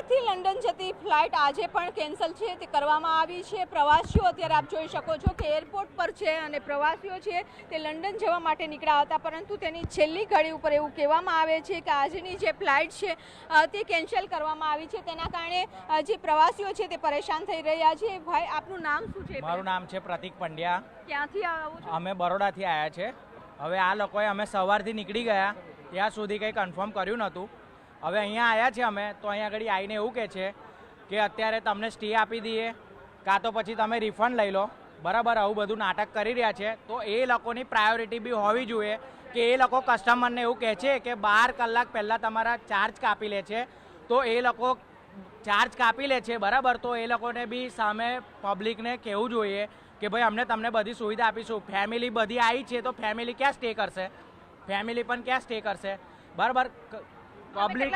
અમદાવાદથી લંડન જતી ફ્લાઇટ આજે પણ કેન્સલ છે તે કરવામાં આવી છે। પ્રવાસીઓ અત્યારે આપ જોઈ શકો છો કે એરપોર્ટ પર છે અને પ્રવાસીઓ છે તે લંડન જવા માટે નીકળ્યા હતા, પરંતુ તેની છેલ્લી ઘડી ઉપર એવું કહેવામાં આવે છે કે આજની જે ફ્લાઇટ છે તે કેન્સલ કરવામાં આવી છે। તેના કારણે જે પ્રવાસીઓ છે તે પરેશાન થઈ રહ્યા છે। ભાઈ, આપનું નામ શું છે? મારું નામ છે પ્રતિક પંડ્યા। ક્યાંથી આવો છો? અમે બરોડાથી આવ્યા છે। હવે આ લોકોએ અમે સવારથી નીકળી ગયા ત્યાં સુધી કંઈ કન્ફર્મ કર્યું નહોતું। હવે અહીંયા આવ્યા છે અમે તો અહીંયા આગળ આવીને એવું કહે છે કે અત્યારે તમને સ્ટે આપી દઈએ કાં તો પછી તમે રિફંડ લઈ લો, બરાબર? આવું બધું નાટક કરી રહ્યા છે। તો એ લોકોની પ્રાયોરિટી બી હોવી જોઈએ કે એ લોકો કસ્ટમરને એવું કહે છે કે 12 કલાક પહેલાં તમારા ચાર્જ કાપી લે છે, તો એ લોકો ચાર્જ કાપી લે છે, બરાબર? તો એ લોકોને બી સામે પબ્લિકને કહેવું જોઈએ કે ભાઈ અમને તમને બધી સુવિધા આપીશું। ફેમિલી બધી આવી છે તો ફેમિલી ક્યાં સ્ટે કરશે? ફેમિલી પણ ક્યાં સ્ટે કરશે, બરાબર? પબ્લિક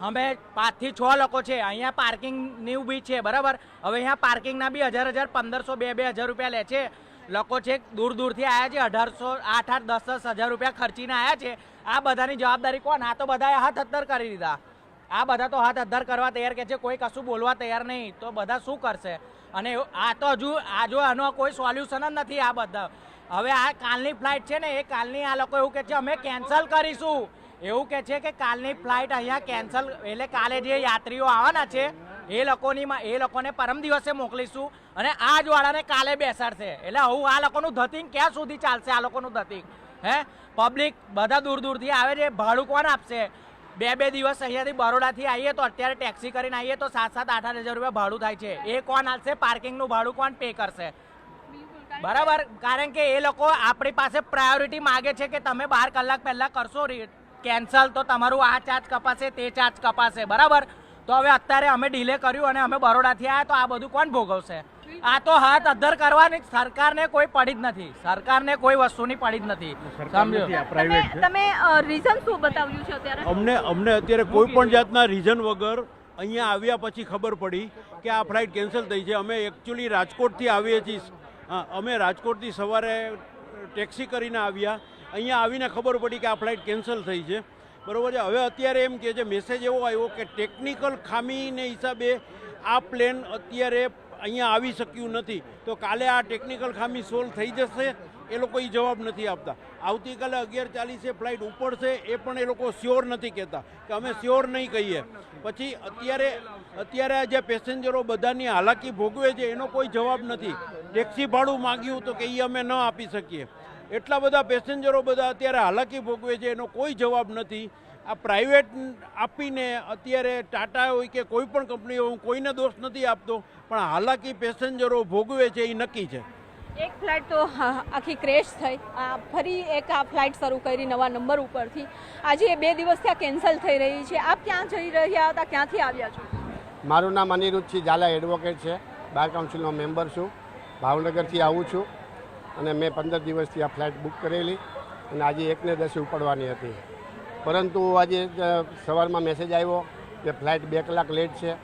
અમે 5 થી 6 લોકો છે। અહીંયા પાર્કિંગની બી છે, બરાબર? હવે અહીંયા પાર્કિંગના બી 1000 1500 2-2000 રૂપિયા લે છે। લોકો છે દૂર દૂરથી આવ્યા છે, 1800 8-8 10-10 હજાર રૂપિયા ખર્ચીને આવ્યા છે। આ બધાની જવાબદારી કોણ? આ તો બધાએ હાથ અદ્ધર કરી દીધા। આ બધા તો હાથ અદ્ધર કરવા તૈયાર કે છે, કોઈ કશું બોલવા તૈયાર નહીં, તો બધા શું કરશે? અને આ તો હજુ આનો કોઈ સોલ્યુશન જ નથી આ બધા। હવે આ કાલની ફ્લાઇટ છે ને, એ કાલની આ લોકો એવું કહે છે અમે કેન્સલ કરીશું, એવું કહે છે કે કાલની ફ્લાઇટ અહીંયા કેન્સલ, એટલે કાલે જે યાત્રીઓ આવવાના છે એ લોકોને પરમ દિવસે મોકલીશું અને આ જ વાળાને કાલે બેસાડશે। એટલે હું આ લોકોનું ધતિંગ ક્યાં સુધી ચાલશે? આ લોકોનું ધતિંગ પબ્લિક બધા દૂર દૂરથી આવે છે, ભાડું કોણ આપશે? 2-2 દિવસ અહીંયાથી બરોડાથી આવીએ તો અત્યારે ટેક્સી કરીને આવીએ તો 7-8 હજાર રૂપિયા ભાડું થાય છે। એ કોણ આપશે? પાર્કિંગનું ભાડું કોણ પે કરશે? બરાબર? કારણ કે એ લોકો આપણી પાસે પ્રાયોરિટી માગે છે કે તમે 12 કલાક પહેલાં કરશો કેન્સલ તો તમારું આ ચાર્જ કપાશે, તે ચાર્જ કપાશે, બરાબર? તો હવે અત્યારે અમે ડિલે કર્યું અને અમે બરોડાથી આવ્યા તો આ બધું કોણ ભોગવશે? આ તો હાથ અદ્ધર કરવાની સરકારને કોઈ પડી જ નથી, સરકારને કોઈ વસ્તુની પડી જ નથી। સમજો તમે રીઝન શું બતાવ્યું છે અત્યારે? અમને અત્યારે કોઈ પણ જાતના રીઝન વગર અહીંયા આવ્યા પછી ખબર પડી કે આ ફ્લાઇટ કેન્સલ થઈ છે। અમે એકચ્યુઅલી રાજકોટથી આવીએ છીએ, અમે રાજકોટથી સવારે ટેક્સી કરીને આવ્યા, અહીંયા આવીને ખબર પડી કે આ ફ્લાઇટ કેન્સલ થઈ છે, બરાબર છે? હવે અત્યારે એમ કે છે, મેસેજ એવો આવ્યો કે ટેકનિકલ ખામીને હિસાબે આ પ્લેન અત્યારે અહીંયા આવી શક્યું નથી, તો કાલે આ ટેકનિકલ ખામી સોલ્વ થઈ જશે, એ લોકો એ જવાબ નથી આપતા। આવતીકાલે 11:40 ફ્લાઇટ ઉપડશે, એ પણ એ લોકો શ્યોર નથી કહેતા કે અમે શ્યોર નહીં કહીએ। પછી અત્યારે આ જે પેસેન્જરો બધાની હાલાકી ભોગવે છે એનો કોઈ જવાબ નથી। ટેક્સી ભાડું માગ્યું તો કે એ અમે ન આપી શકીએ। એટલા બધા પેસેન્જરો બધા અત્યારે હાલાકી ભોગવે છે, એનો કોઈ જવાબ નથી। આ પ્રાઇવેટ આપીને અત્યારે ટાટા હોય કે કોઈ પણ કંપની હોય, હું કોઈને દોષ નથી આપતો, પણ હાલાકી પેસેન્જરો ભોગવે છે એ નક્કી છે। એક ફ્લાઇટ તો આખી ક્રેશ થઈ, ફરી એક આ ફ્લાઇટ શરૂ કરી નવા નંબર ઉપરથી, આજે 2 દિવસથી આ કેન્સલ થઈ રહી છે। આપ ક્યાં જઈ રહ્યા હતા, ક્યાંથી આવ્યા છો? મારું નામ અનિરુદ્ધસિંહ ઝાલા એડવોકેટ છે, બાર કાઉન્સિલનો મેમ્બર છું, ભાવનગરથી આવું છું અને મેં 15 દિવસથી આ ફ્લાઇટ બુક કરેલી અને આજે 1:10 ઉપડવાની હતી, પરંતુ આજે સવારમાં મેસેજ આવ્યો કે ફ્લાઇટ 2 કલાક લેટ છે,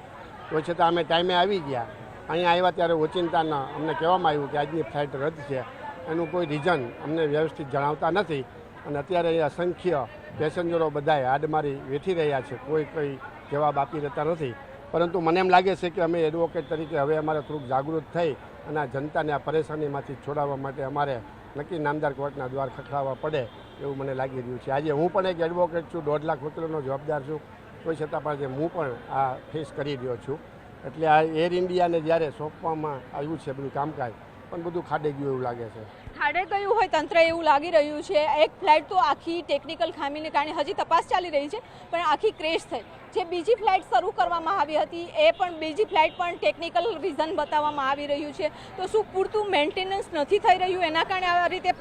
તો છતાં અમે ટાઈમે આવી ગયા। અહીંયા આવ્યા ત્યારે ઓચિંતાના અમને કહેવામાં આવ્યું કે આજની ફ્લાઇટ રદ છે, એનું કોઈ રીઝન અમને વ્યવસ્થિત જણાવતા નથી અને અત્યારે અહીં અસંખ્ય પેસેન્જરો બધાએ હાડમારી વેઠી રહ્યા છે, કોઈ જવાબ આપી રહેતા નથી। પરંતુ મને એમ લાગે છે કે અમે એડવોકેટ તરીકે હવે અમારે થોડુંક જાગૃત થઈ અને આ જનતાને આ પરેશાનીમાંથી છોડાવવા માટે અમારે નક્કી નામદાર કોર્ટના દ્વાર ખખડાવવા પડે એવું મને લાગી રહ્યું છે। આજે હું પણ એક એડવોકેટ છું, 1.5 લાખ વકીલોનો જવાબદાર છું, કોઈ છતાં પણ હું પણ આ ફેસ કરી રહ્યો છું। એટલે આ એર ઇન્ડિયાને જ્યારે સોંપવામાં આવ્યું છે બધું કામકાજ, પણ બધું ખાડે ગયું એવું લાગે છે। ખાડે ગયું હોય તંત્ર એવું લાગી રહ્યું છે। એક ફ્લાઇટ તો આખી ટેકનિકલ ખામીને કારણે હજી તપાસ ચાલી રહી છે, પણ આખી ક્રેશ થઈ। જે બીજી ફ્લાઇટ શરૂ કરવામાં આવી હતી એ પણ બીજી ફ્લાઇટ પણ ટેકનિકલ રીઝન બતાવવામાં આવી રહ્યું છે। તો શું પૂરતું મેન્ટેનન્સ નથી થઈ રહ્યું, એના કારણે આ રીતે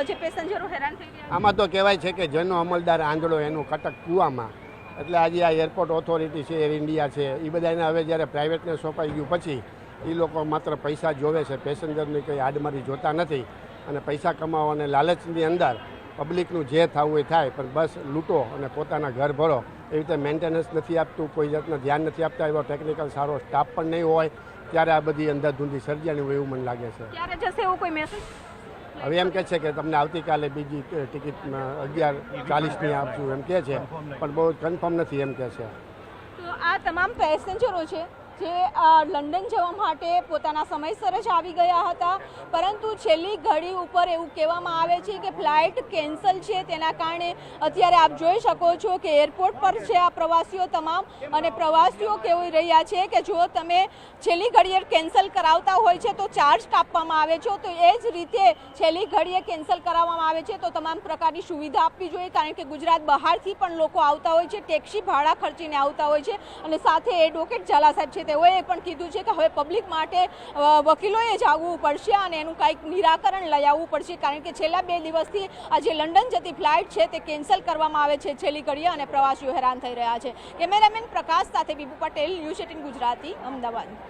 જે પેસેન્જરો હેરાન થઈ રહ્યા? આમાં તો કહેવાય છે કે જેનો અમલદાર આંધળો એનું કટક કૂવામાં। એટલે આજે આ એરપોર્ટ ઓથોરિટી છે, એર ઇન્ડિયા છે, એ બધાને હવે જ્યારે પ્રાઇવેટને સોંપાઈ ગયું પછી એ લોકો માત્ર પૈસા જોવે છે, પેસેન્જરની કંઈ આડમારી જોતા નથી અને પૈસા કમાવાને લાલચની અંદર પબ્લિકનું જે થવું એ થાય, પણ બસ લૂંટો અને પોતાના ઘર ભરો, એવી રીતે મેન્ટેનન્સ નથી આપતું, કોઈ જાતનું ધ્યાન નથી આપતા, એવો ટેકનિકલ સારો સ્ટાફ પણ નહીં હોય, ત્યારે આ બધી અંધાધૂંધી સર્જાણી હોય એવું મને લાગે છે। ક્યારે જશે એવો કોઈ મેસેજ? હવે એમ કહે છે કે તમને આવતીકાલે બીજી ટિકિટ 11:40ની આપશું એમ કહે છે, પણ બહુ કન્ફર્મ નથી એમ કહે છે। તો આ તમામ પેસેન્જરો છે જે લંડન જવા માટે પોતાના સમયસર જ આવી ગયા હતા, પરંતુ છેલ્લી ઘડી ઉપર એવું કહેવામાં આવે છે કે ફ્લાઇટ કેન્સલ છે, તેના કારણે અત્યારે આપ જોઈ શકો છો કે એરપોર્ટ પર છે આ પ્રવાસીઓ તમામ, અને પ્રવાસીઓ કહેવી રહ્યા છે કે જો તમે છેલ્લી ઘડીએ કેન્સલ કરાવતા હોય છે તો ચાર્જ કાપવામાં આવે છે, તો એ જ રીતે છેલ્લી ઘડીએ કેન્સલ કરાવવામાં આવે છે તો તમામ પ્રકારની સુવિધા આપવી જોઈએ, કારણ કે ગુજરાત બહારથી પણ લોકો આવતા હોય છે, ટેક્સી ભાડા ખર્ચીને આવતા હોય છે, અને સાથે એડવોકેટ ઝાલા સાહેબ છે તેઓએ પણ કીધું છે કે હવે પબ્લિક માટે વકીલોએ જ આવવું પડશે અને એનું કંઈક નિરાકરણ લઈ આવવું પડશે, કારણ કે છેલ્લા 2 દિવસથી આ જે લંડન જતી ફ્લાઇટ છે તે કેન્સલ કરવામાં આવે છે છેલ્લી ઘડીએ, અને પ્રવાસીઓ હેરાન થઈ રહ્યા છે. કેમેરામેન પ્રકાશ સાથે બીબુ પટેલ, ન્યૂઝ 18 ગુજરાતી, અમદાવાદ.